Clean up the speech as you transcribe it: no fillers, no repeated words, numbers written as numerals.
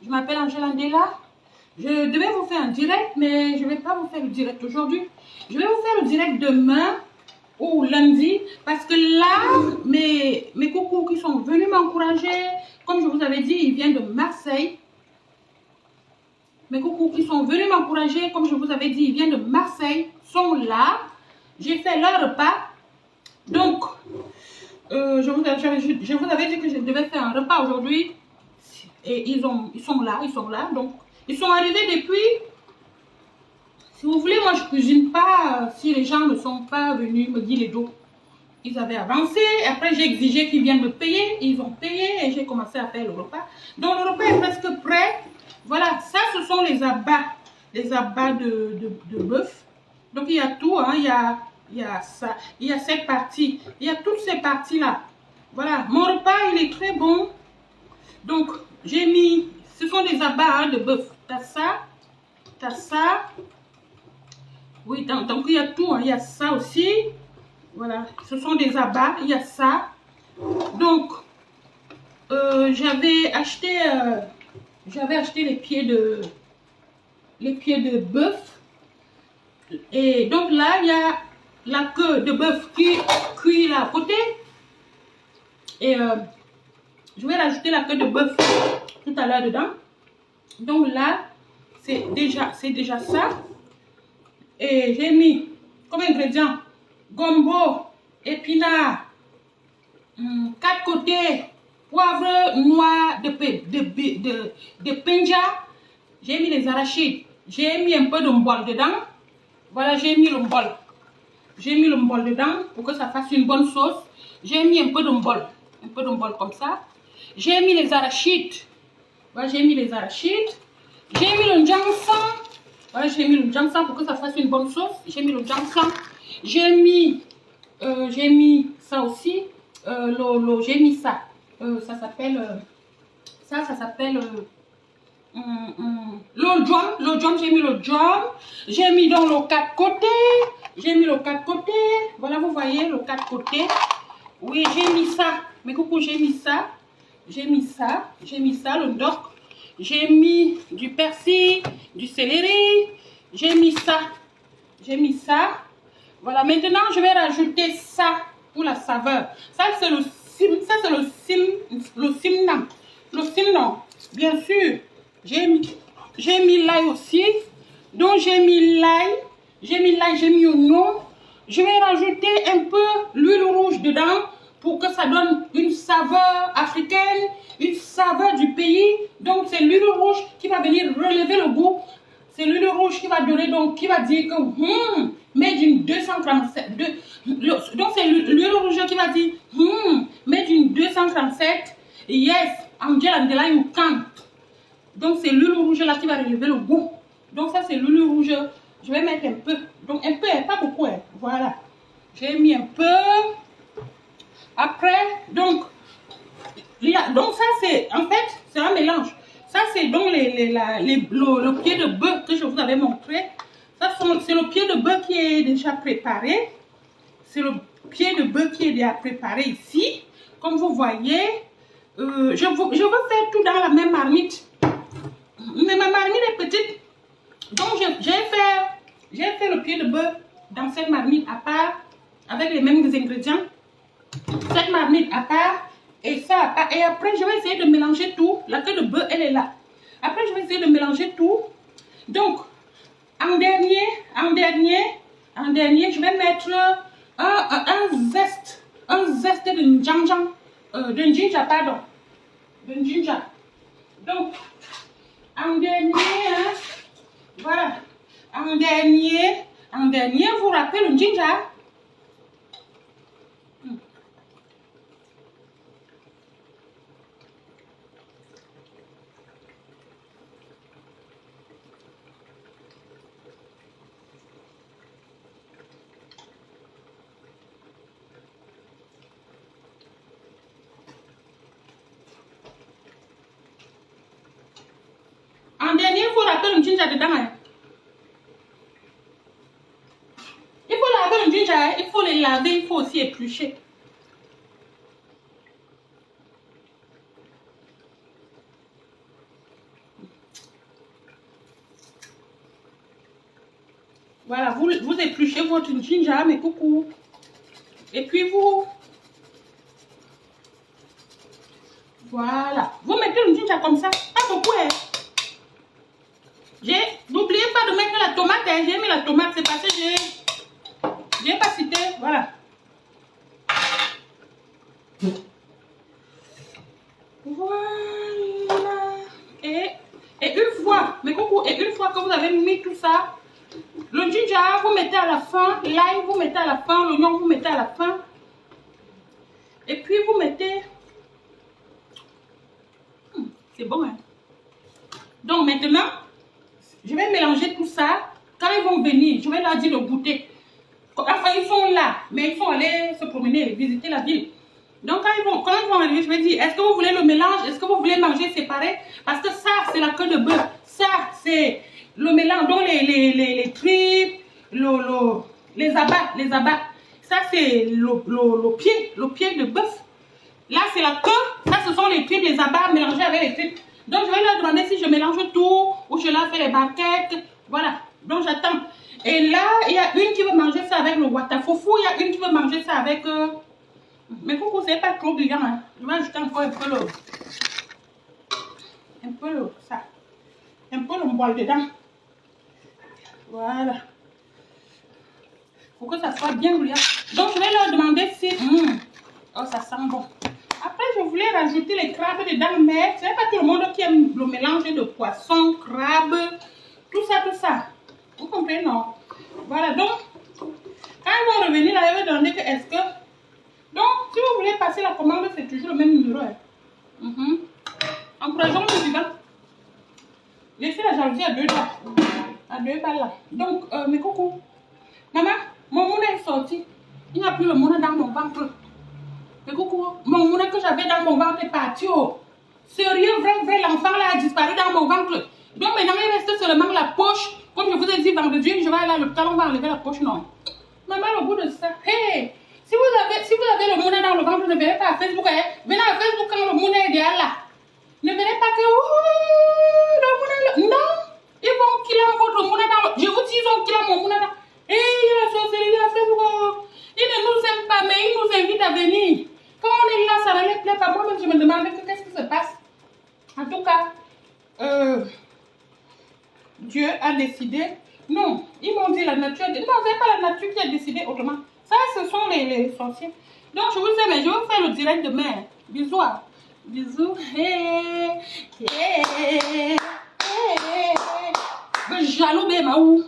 Je m'appelle Angela Ndela. Je devais vous faire un direct, mais je ne vais pas vous faire le direct aujourd'hui. Je vais vous faire le direct demain ou lundi, parce que là, mes coucous qui sont venus m'encourager, comme je vous avais dit, ils viennent de Marseille. Mes coucous qui sont venus m'encourager, comme je vous avais dit, ils viennent de Marseille, sont là. J'ai fait leur repas. Donc, je vous avais dit que je devais faire un repas aujourd'hui. Et ils sont là. Donc, ils sont arrivés depuis. Si vous voulez, moi, je ne cuisine pas si les gens ne sont pas venus me dire les dos. Ils avaient avancé. Après, j'ai exigé qu'ils viennent me payer. Ils ont payé et j'ai commencé à faire le repas. Donc, le repas est presque prêt. Voilà, ça, ce sont les abats. Les abats de bœuf. Donc, il y a tout. Hein. Il y a ça. Il y a cette partie. Il y a toutes ces parties-là. Voilà, mon repas, il est très bon. Donc, j'ai mis, ce sont des abats de bœuf. T'as ça. Oui, donc il y a tout, hein. Il y a ça aussi. Voilà, ce sont des abats, il y a ça. Donc, j'avais acheté les pieds de bœuf. Et donc là, il y a la queue de bœuf qui cuit là à côté. Et je vais rajouter la queue de bœuf tout à l'heure dedans. Donc là, c'est déjà ça. Et j'ai mis comme ingrédient gombo, épinards, 4 côtés, poivre noir de penja. J'ai mis les arachides. J'ai mis un peu de mbol dedans. Voilà, j'ai mis le mbol. J'ai mis le mbol dedans pour que ça fasse une bonne sauce. J'ai mis un peu de mbol. Un peu de mbol comme ça. J'ai mis les arachides. Voilà, j'ai mis les arachides. J'ai mis le njangsan. Voilà, j'ai mis le njangsan pour que ça fasse une bonne sauce. J'ai mis le njangsan. J'ai mis ça aussi. J'ai mis ça. Ça s'appelle l'ojom. J'ai mis l'ojom. J'ai mis donc le 4 côtés. Voilà, vous voyez le 4 côtés. Oui, j'ai mis ça. Mais coucou, j'ai mis ça, le doc. J'ai mis du persil, du céleri. J'ai mis ça. Voilà, maintenant je vais rajouter ça pour la saveur. Ça c'est le simnam. Le simnam, bien sûr. J'ai mis l'ail aussi. Donc j'ai mis l'ail, j'ai mis oignon. Je vais rajouter un peu l'huile rouge dedans pour que ça donne une saveur africaine, une saveur du pays. Donc c'est l'huile rouge qui va venir relever le goût. C'est l'huile rouge qui va donner, donc qui va dire que made in 237. Donc c'est l'huile rouge qui va dire made in 237. Yes, Angela Ndela you can't. Donc c'est l'huile rouge là qui va relever le goût. Donc ça c'est l'huile rouge. Je vais mettre un peu. Donc un peu, pas beaucoup. Hein. Voilà. J'ai mis un peu. Après, donc ça c'est, en fait, c'est un mélange. Ça c'est donc le pied de bœuf que je vous avais montré. C'est le pied de bœuf qui est déjà préparé. C'est le pied de bœuf qui est déjà préparé ici. Comme vous voyez, je veux faire tout dans la même marmite. Mais ma marmite est petite. Donc j'ai fait le pied de bœuf dans cette marmite à part, avec les mêmes ingrédients. Cette marmite à part et ça à part. Et après je vais essayer de mélanger tout. La queue de bœuf elle est là. Après je vais essayer de mélanger tout. Donc en dernier je vais mettre un zeste de ginger pardon, de ginger. Donc en dernier, hein, voilà, en dernier, vous rappelez le ginger. En dernier, il faut râper le ginger dedans. Hein. Il faut laver le ginger, hein. Il faut les laver, il faut aussi éplucher. Voilà, vous épluchez votre ginger, mes coucous. Et puis vous... Voilà. Vous mettez le ginger comme ça. Pas beaucoup, hein. N'oubliez pas de mettre la tomate. Hein. J'ai mis la tomate, c'est parce que j'ai pas cité. Voilà. Voilà. Et une fois, mes coucous, et une fois que vous avez mis tout ça, le ginger, vous mettez à la fin, l'ail, vous mettez à la fin, l'oignon, vous mettez à la fin. Et puis, vous mettez... C'est bon, hein? Donc, maintenant, je vais mélanger tout ça. Quand ils vont venir, je vais leur dire de goûter. Enfin, ils sont là, mais ils sont allés se promener, visiter la ville. Donc, quand ils vont arriver, je vais dire, est-ce que vous voulez le mélange? Est-ce que vous voulez manger séparé? Parce que ça, c'est la queue de bœuf. Ça, c'est le mélange. Donc, les tripes, les abats. Ça, c'est le pied de bœuf. Là, c'est la queue. Ça, ce sont les tripes, les abats mélangés avec les tripes. Donc, je vais leur demander si je mélange tout ou je leur fais les barquettes. Voilà. Donc, j'attends. Et là, il y a une qui veut manger ça avec le watafofu. Il y a une qui veut manger ça avec... Mais coucou, c'est pas trop brillant. Hein. Je vais ajouter encore un peu le poil dedans. Voilà. Faut que ça soit bien brillant. Donc, je vais leur demander si... Oh, ça sent bon. Après, je voulais rajouter les crabes dedans, mais ce n'est pas tout le monde qui aime le mélange de poisson, crabe, tout ça. Vous comprenez, non? Voilà, donc, quand ils vont revenir, là, je vais demander que est-ce que... Donc, si vous voulez passer la commande, c'est toujours le même numéro. Hein. Encourageons le suivant. Laissez la jalousie à 2 doigts. À 2 balles là. Donc, mes coucous. Maman, mon mouna est sorti. Il n'y a plus le mouna dans mon ventre. Mais coucou, mon mouna que j'avais dans mon ventre est parti. Oh. Sérieux, vrai, l'enfant là a disparu dans mon ventre. Donc maintenant, il reste seulement la poche. Comme je vous ai dit vendredi, je vais aller à l'hôpital, on va enlever la poche, non. Maman, au bout de ça, hey, si vous avez le mouna dans le ventre, ne venez pas à Facebook. Hein. Venez à Facebook quand le mouna est derrière là. Ne venez pas que, le mouna, non. Ils vont killer votre mouna dans le... Je vous dis, ils vont killer mon mouna dans... Hey, la sorcellerie à Facebook. Ils ne nous aiment pas, mais ils nous invitent à venir. Quand on est là, ça ne les plaît pas. Moi-même, je me demande qu'est-ce qui se passe. En tout cas, Dieu a décidé. Non, ils m'ont dit la nature. Non, c'est pas la nature qui a décidé autrement. Ça, ce sont les sorciers. Donc, je vous dis, mais je vais faire le direct demain. Bisous. Bisous. Hey, hey, hey, hey. Jaloux, mais où?